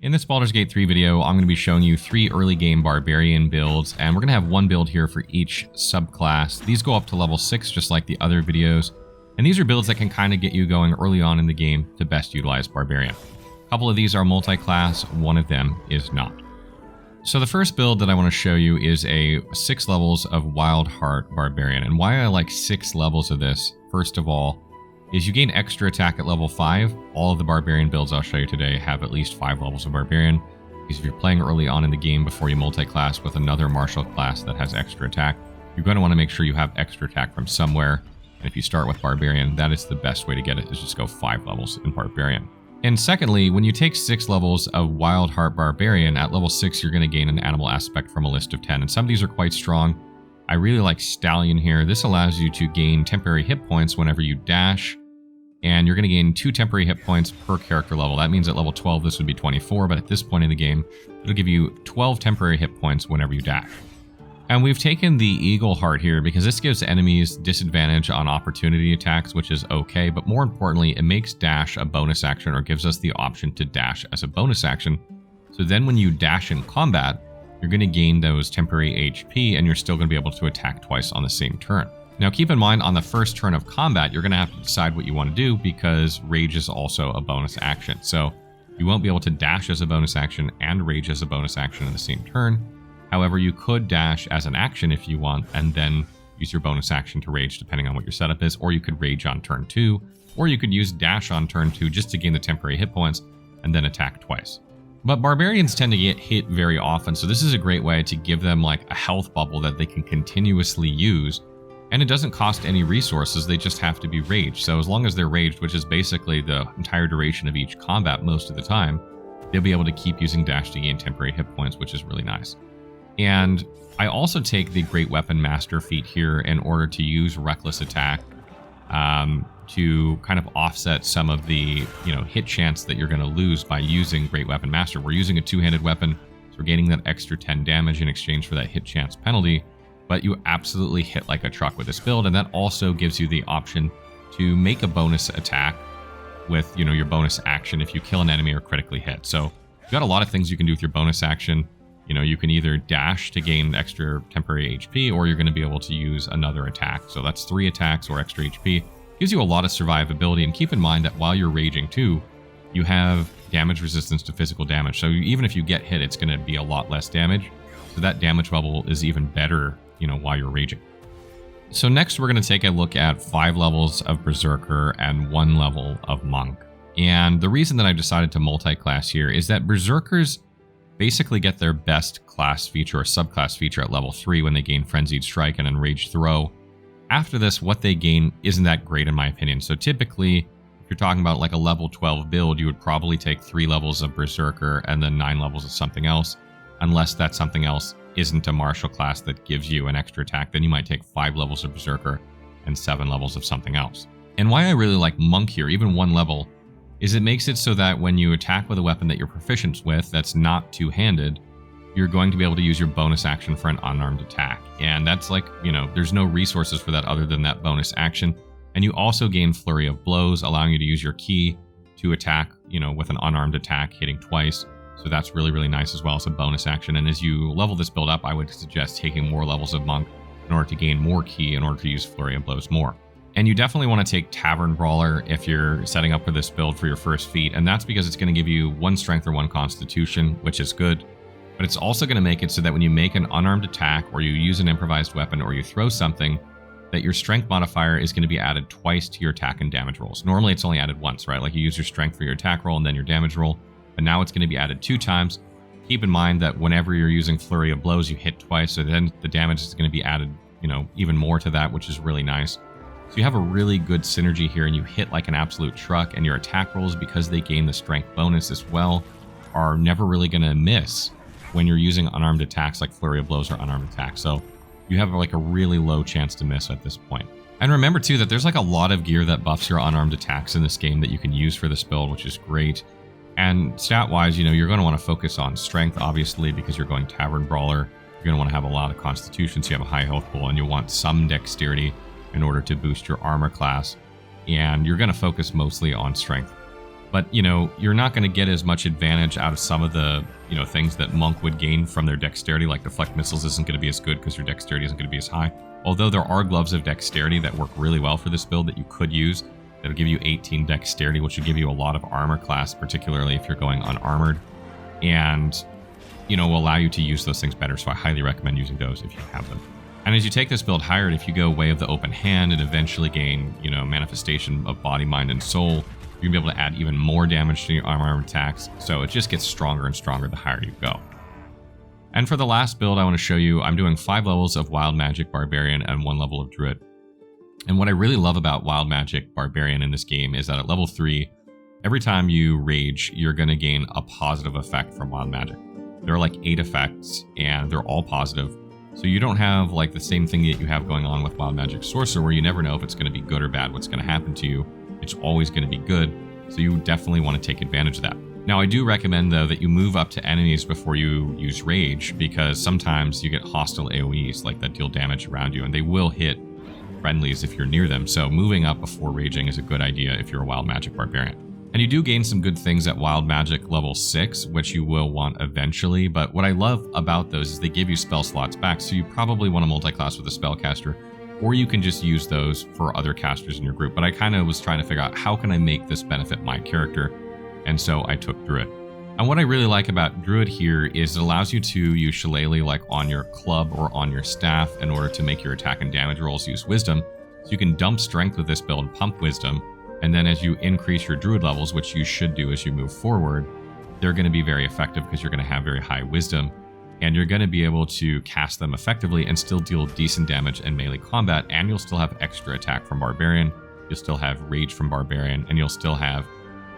In this Baldur's Gate 3 video, I'm going to be showing you 3 early game Barbarian builds, and we're going to have one build here for each subclass. These go up to level 6 just like the other videos, and these are builds that can kind of get you going early on in the game to best utilize Barbarian. A couple of these are multi-class, one of them is not. So the first build that I want to show you is a 6 levels of Wildheart Barbarian, and why I like 6 levels of this, first of all, is you gain extra attack at level 5. All of the Barbarian builds I'll show you today have at least 5 levels of Barbarian, because if you're playing early on in the game before you multi-class with another martial class that has extra attack, you're going to want to make sure you have extra attack from somewhere, and if you start with Barbarian, that is the best way to get it, is just go 5 levels in Barbarian. And secondly, when you take 6 levels of Wildheart Barbarian, at level 6 you're going to gain an animal aspect from a list of 10, and some of these are quite strong. I really like Stallion here. This allows you to gain temporary hit points whenever you dash, and you're going to gain 2 temporary hit points per character level. That means at level 12 this would be 24, but at this point in the game, it'll give you 12 temporary hit points whenever you dash. And we've taken the Eagle Heart here because this gives enemies disadvantage on opportunity attacks, which is okay, but more importantly, it makes dash a bonus action, or gives us the option to dash as a bonus action. So then when you dash in combat, you're going to gain those temporary HP, and you're still going to be able to attack twice on the same turn. Now keep in mind, on the first turn of combat, you're going to have to decide what you want to do, because Rage is also a bonus action. So you won't be able to dash as a bonus action and Rage as a bonus action in the same turn. However, you could dash as an action if you want, and then use your bonus action to Rage depending on what your setup is, or you could Rage on turn 2, or you could use dash on turn 2 just to gain the temporary hit points and then attack twice. But Barbarians tend to get hit very often, so this is a great way to give them like a health bubble that they can continuously use. And it doesn't cost any resources, they just have to be raged. So as long as they're raged, which is basically the entire duration of each combat most of the time, they'll be able to keep using dash to gain temporary hit points, which is really nice. And I also take the Great Weapon Master feat here in order to use Reckless Attack to kind of offset some of the hit chance that you're going to lose by using Great Weapon Master. We're using a two-handed weapon, so we're gaining that extra 10 damage in exchange for that hit chance penalty. But you absolutely hit like a truck with this build, and that also gives you the option to make a bonus attack with your bonus action if you kill an enemy or critically hit. So you've got a lot of things you can do with your bonus action. You can either dash to gain extra temporary HP, or you're going to be able to use another attack. So that's 3 attacks or extra HP. Gives you a lot of survivability, and keep in mind that while you're raging too, you have damage resistance to physical damage. So even if you get hit, it's going to be a lot less damage. So that damage bubble is even better while you're raging. So next we're going to take a look at 5 levels of Berserker and 1 level of Monk. And the reason that I decided to multi-class here is that Berserkers basically get their best class feature or subclass feature at level 3 when they gain Frenzied Strike and Enraged Throw. After this, what they gain isn't that great in my opinion. So typically, if you're talking about like a level 12 build, you would probably take 3 levels of Berserker and then 9 levels of something else, unless that something else isn't a martial class that gives you an extra attack. Then you might take 5 levels of Berserker and 7 levels of something else. And why I really like Monk here, even 1 level, is it makes it so that when you attack with a weapon that you're proficient with that's not two-handed, you're going to be able to use your bonus action for an unarmed attack. And that's like, there's no resources for that other than that bonus action. And you also gain Flurry of Blows, allowing you to use your ki to attack, with an unarmed attack, hitting twice. So that's really, really nice as well as a bonus action. And as you level this build up, I would suggest taking more levels of Monk in order to gain more ki in order to use Flurry of Blows more. And you definitely want to take Tavern Brawler if you're setting up for this build for your first feat. And that's because it's going to give you 1 strength or 1 constitution, which is good. But it's also going to make it so that when you make an unarmed attack, or you use an improvised weapon, or you throw something, that your strength modifier is going to be added twice to your attack and damage rolls. Normally it's only added once, right? Like you use your strength for your attack roll and then your damage roll. But now it's going to be added 2 times. Keep in mind that whenever you're using Flurry of Blows, you hit twice, so then the damage is going to be added, even more to that, which is really nice. So you have a really good synergy here, and you hit like an absolute truck, and your attack rolls, because they gain the strength bonus as well, are never really going to miss when you're using unarmed attacks like Flurry of Blows or unarmed attacks. So you have like a really low chance to miss at this point. And remember too that there's like a lot of gear that buffs your unarmed attacks in this game that you can use for this build, which is great. And stat-wise, you're going to want to focus on strength, obviously, because you're going Tavern Brawler. You're going to want to have a lot of constitution, so you have a high health pool, and you'll want some dexterity in order to boost your armor class. And you're going to focus mostly on strength. But, you know, you're not going to get as much advantage out of some of the, you know, things that Monk would gain from their dexterity, like deflect missiles isn't going to be as good because your dexterity isn't going to be as high. Although there are gloves of dexterity that work really well for this build that you could use. That'll give you 18 dexterity, which will give you a lot of armor class, particularly if you're going unarmored. And, you know, will allow you to use those things better. So I highly recommend using those if you have them. And as you take this build higher, if you go Way of the Open Hand and eventually gain, you know, Manifestation of Body, Mind, and Soul, you're going to be able to add even more damage to your armor attacks. So it just gets stronger and stronger the higher you go. And for the last build I want to show you, I'm doing 5 levels of Wild Magic Barbarian and 1 level of Druid. And what I really love about Wild Magic Barbarian in this game is that at level 3, every time you rage, you're going to gain a positive effect from Wild Magic. There are like 8 effects, and they're all positive. So you don't have like the same thing that you have going on with Wild Magic Sorcerer, where you never know if it's going to be good or bad, what's going to happen to you. It's always going to be good, so you definitely want to take advantage of that. Now, I do recommend, though, that you move up to enemies before you use Rage, because sometimes you get hostile AoEs, like that deal damage around you, and they will hit friendlies if you're near them, so moving up before raging is a good idea if you're a Wild Magic Barbarian. And you do gain some good things at Wild Magic level 6, which you will want eventually, but what I love about those is they give you spell slots back, so you probably want to multi-class with a spellcaster, or you can just use those for other casters in your group. But I kind of was trying to figure out how can I make this benefit my character, and so I took Druid. And what I really like about Druid here is it allows you to use Shillelagh like on your club or on your staff in order to make your attack and damage rolls use Wisdom. So you can dump Strength with this build and pump Wisdom, and then as you increase your Druid levels, which you should do as you move forward, they're going to be very effective because you're going to have very high Wisdom, and you're going to be able to cast them effectively and still deal decent damage in melee combat, and you'll still have extra attack from Barbarian, you'll still have Rage from Barbarian, and you'll still have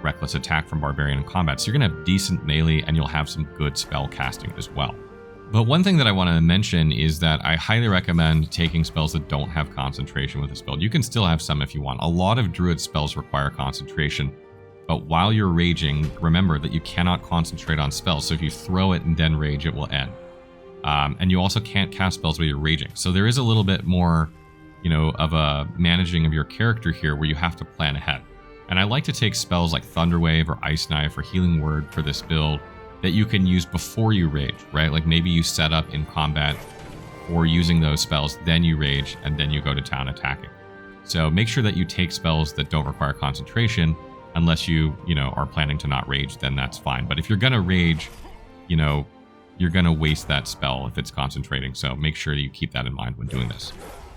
Reckless attack from Barbarian in combat. So you're going to have decent melee, and you'll have some good spell casting as well. But one thing that I want to mention is that I highly recommend taking spells that don't have concentration with this build. You can still have some if you want. A lot of Druid spells require concentration, but while you're raging, remember that you cannot concentrate on spells. So if you throw it and then rage, it will end. And you also can't cast spells while you're raging. So there is a little bit more, you know, of a managing of your character here where you have to plan ahead. And I like to take spells like Thunderwave or Ice Knife or Healing Word for this build that you can use before you rage, right? Like maybe you set up in combat or using those spells, then you rage, and then you go to town attacking. So make sure that you take spells that don't require concentration, unless you are planning to not rage, then that's fine. But if you're gonna rage, you know, you're gonna waste that spell if it's concentrating. So make sure that you keep that in mind when doing this.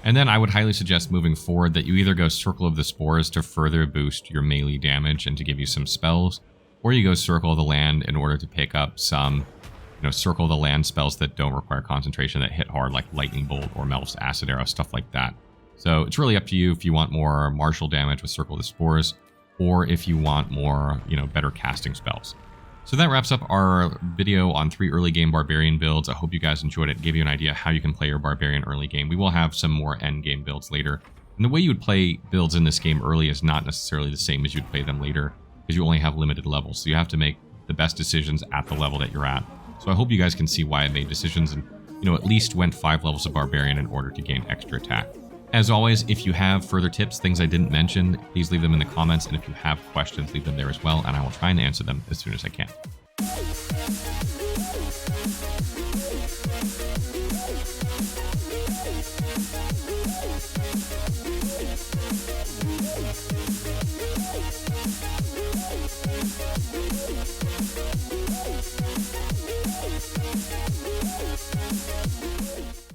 And then I would highly suggest moving forward that you either go Circle of the Spores to further boost your melee damage and to give you some spells, or you go Circle of the Land in order to pick up some, Circle of the Land spells that don't require concentration that hit hard, like Lightning Bolt or Melf's Acid Arrow, stuff like that. So it's really up to you if you want more martial damage with Circle of the Spores, or if you want more, better casting spells. So that wraps up our video on 3 early game Barbarian builds. I hope you guys enjoyed it. Gave you an idea how you can play your Barbarian early game. We will have some more end game builds later. And the way you would play builds in this game early is not necessarily the same as you'd play them later, because you only have limited levels. So you have to make the best decisions at the level that you're at. So I hope you guys can see why I made decisions and, at least went 5 levels of Barbarian in order to gain extra attack. As always, if you have further tips, things I didn't mention, please leave them in the comments. And if you have questions, leave them there as well, and I will try and answer them as soon as I can.